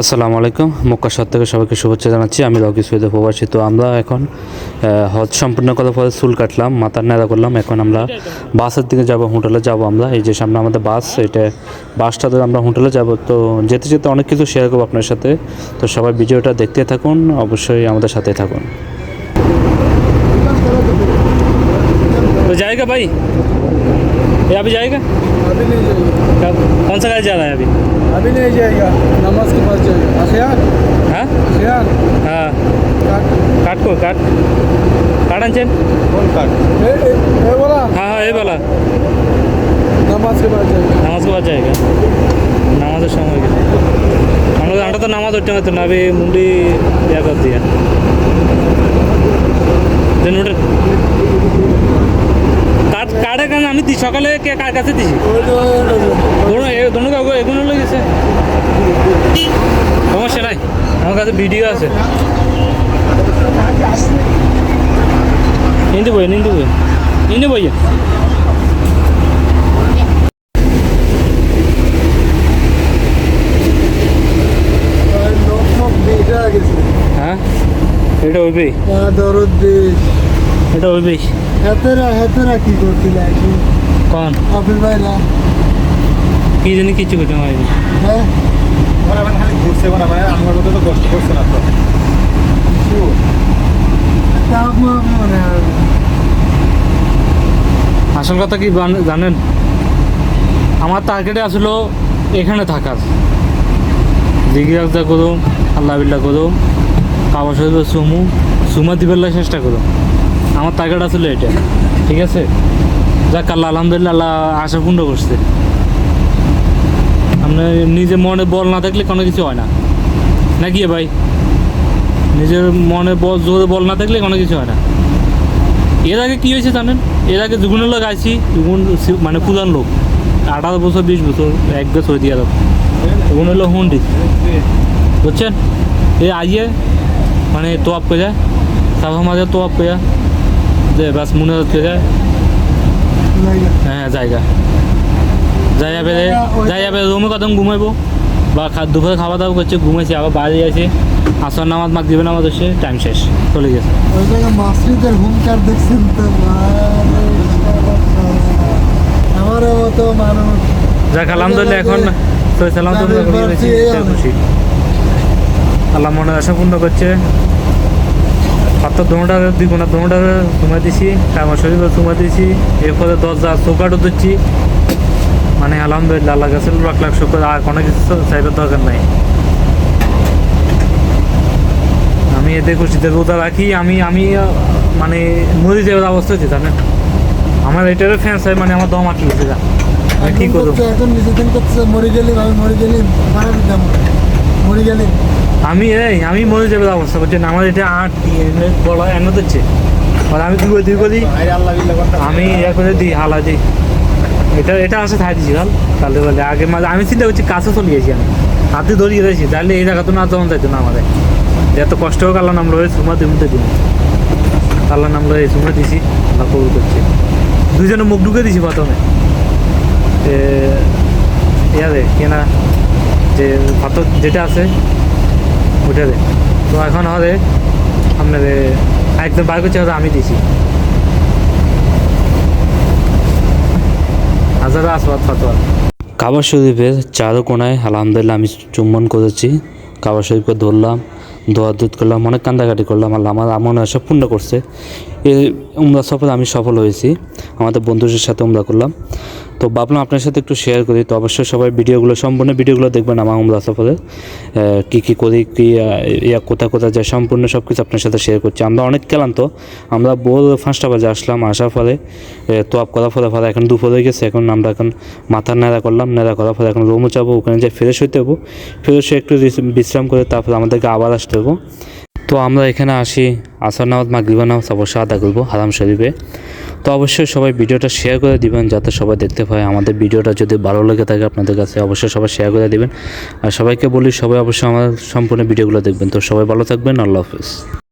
আসসালামু আলাইকুম। মক্কা শহর থেকে সবাইকে শুভেচ্ছা জানাচ্ছি। আমি রকি সৈয়দ প্রবাসী। তো আমরা এখন হজ সম্পূর্ণ করার পরে চুল কাটলাম, মাথার নেড়া করলাম। এখন আমরা বাসের দিকে যাব, হোটেলে যাব আমরা। এই যে সামনে আমাদের বাস, এটা বাসটা ধরে আমরা হোটেলে যাব। তো যেতে যেতে অনেক কিছু শেয়ার করবো আপনার সাথে। তো সবাই ভিডিওটা দেখতে থাকুন, অবশ্যই আমাদের সাথে থাকুন। तो जाएगा भाई, ये अभी जाएगा? अभी नहीं जाएगा। कौन सा गाड़ी जा रहा है अभी? अभी नहीं जाएगा, नमाज के पास जाएगा। अखियार हाँ अखियार हाँ, काट काट को काट चेन। कौन काट ए बोला हाँ हाँ, ये वाला नमाज के पास जाएगा। নামাজ পড়া জায়গা, নামাজের সময় গেছে আমরা তো নামাজ উঠতে পারতো না, আমি মুন্ডি ইয়া কর দিয়া কাট কাটে কেন? আমি সকালে কার কাছে দিছি দোনো কাউকে এগুলো লেগেছে, সমস্যা নাই, আমার কাছে ভিডিও আছে। নিন্দু বইয়ে হ্যাঁ, এটা হইবেই, দরদ দেশ এটা হইবেই। হেতেরা কি করছিল কন আপিল ভাই না কি জানি কিছু করতে পারিনি। হ্যাঁ ওরা মানে খালি ঘুরছে, ওরা মানে আমার মতো তো কষ্ট করছে না তো। মানে আসল কথা কি জানেন, আমার টার্গেটে আসলো এখানে থাকার, জিজ্ঞাসা করুম, আল্লাহ বিল্লাহ করুম, কাবা শরীফ সুমা দিবার চেষ্টা করুম। আমার টার্গেট আসলে এটা, ঠিক আছে? যাক আল্লাহ, আলহামদুলিল্লাহ, আল্লাহ আশা পূর্ণ করছে। আপনার নিজে মনে বল না থাকলে কোনো কিছু হয় না, নাকি ভাই? নিজের মনে জোরে বল না থাকলে কোনো কিছু হয় না। এর আগে কী হয়েছে জানেন? এর আগে যুগুনের লোক আইসি, যুগুন মানে পুরান লোক, 18 বছর 20 বছর এক বছর দিয়ে যাবে, যুগুন হলো হুন্ডি, বুঝছেন? এ আইয়ে মানে তোয়াপ করে যায়, সাফা মাঝে তোয়াপ করে যায়, যে বাস মনে হচ্ছে যায়, হ্যাঁ জায়গা যাই যাবে রুমে কদম ঘুমাইবো বা দুপুরে খাওয়া দাওয়া করছে, ঘুমাইছে, আবার বাইরে আছে, আসর নামাজ মাগরিবের নামাজ হচ্ছে, টাইম শেষ, চলে গেছে। ওই জায়গায় মাসজিদের হুঙ্কার দেখছেন তো, আমার মতো মানুষ। যাক আলহামদুলিল্লাহ, এখন সালাম খুশি, আল্লাহ মনে আশা পূর্ণ করছে। পাত্র দোনোটার দ্বিগুণা দোনোটার ঘুমা দিছি, কামা শরীফে ঘুমা দিছি, এরপরে দরজা চৌকাটও দিচ্ছি। মানে আলহামদুলিল্লাহ, আল্লাহ কাছে লাখ লাখ শুকর, আর কোনো কিছু চাইবার দরকার নাই। আমি এতে খুশিতে রোজা রাখি, আমি মানে মরে যাওয়ার অবস্থা হচ্ছে জানেন। আমার এটারও ফ্যান্স হয়, মানে আমার দম আটকে গেছে, যা আমি কী করবো। এখন নিজেদিন করতেছে, মরে গেলি আমি মরে যাবে অবস্থা করছেন। আমার এটা আট বলা এনে দিচ্ছে, আর আমি দুই করি, আমি ইয়া করে দিই, হালা দিই, এটা আছে থাই দিছি ভাল তাহলে বলে আগে মাঝে আমি চিন্তা করছি কাছে চলে গেছি, আমি হাতে ধরিয়ে দিয়েছি, তাহলে এই জায়গা তো না যেমন যাইতো না আমাদের। এত কষ্ট হোক, আল্লাহ নাম রয়ে সুমা দিতে দিন, আল্লাহ নাম রয়ে সুমা দিছি, আল্লাহ কবুল করছে। দুইজনে মুখ ঢুকে দিছি প্রথমে, ইয়ারে কেনা যে পাথর যেটা আছে ওটা রে। তো এখন হবে আপনার একদম বার করছে, হয়তো আমি দিছি হাজারো আসবাদ ফাতোয়া। কাবা শরীফের চারো কোনায় আলহামদুলিল্লাহ আমি চুম্বন করেছি, কাবা শরীফকে ধরলাম, দোয়া দুধ করলাম, অনেক কান্দাকাটি করলাম। আল্লাহ আমার মনে আশা পূর্ণ করছে। এই উমরা সফরে আমি সফল হয়েছি, আমাদের বন্ধুদের সাথে উমরা করলাম। তো ভাবলাম আপনার সাথে একটু শেয়ার করি। তো অবশ্যই সবাই সম্পূর্ণ ভিডিওগুলো দেখবেন আমার উমরা সফরে, কী করি, কোথায় যায়, সম্পূর্ণ সব কিছু আপনার সাথে শেয়ার করছি। আমরা অনেক ক্লান্ত, আমরা ভোর 5টা বাজে আসলাম, আসার পরে তোয়াপ করার পরে এখন দুপুর হয়ে গেছে। এখন আমরা মাথার নেড়া করলাম, নেড়া করার পরে এখন রুমও যাবো, ওখানে যাই ফ্রেশ হইতে হবো, ফ্রেশ হয়ে একটু বিশ্রাম করে তারপরে আমাদেরকে আবার আসতে হবো। তো আমরা এখানে আসি, আসর নামাজ মাগরিবের নামাজ অবশ্যই আদা করবো হারাম শরীফে। তো অবশ্যই সবাই ভিডিওটা শেয়ার করে দিবেন, যাতে সবাই দেখতে পায়। আমাদের ভিডিওটা যদি ভালো লেগে থাকে আপনাদের কাছে, অবশ্যই সবাই শেয়ার করে দিবেন। আর সবাইকে বলি, সবাই অবশ্যই আমার সম্পূর্ণ ভিডিওগুলো দেখবেন। তো সবাই ভালো থাকবেন, আল্লাহ হাফেজ।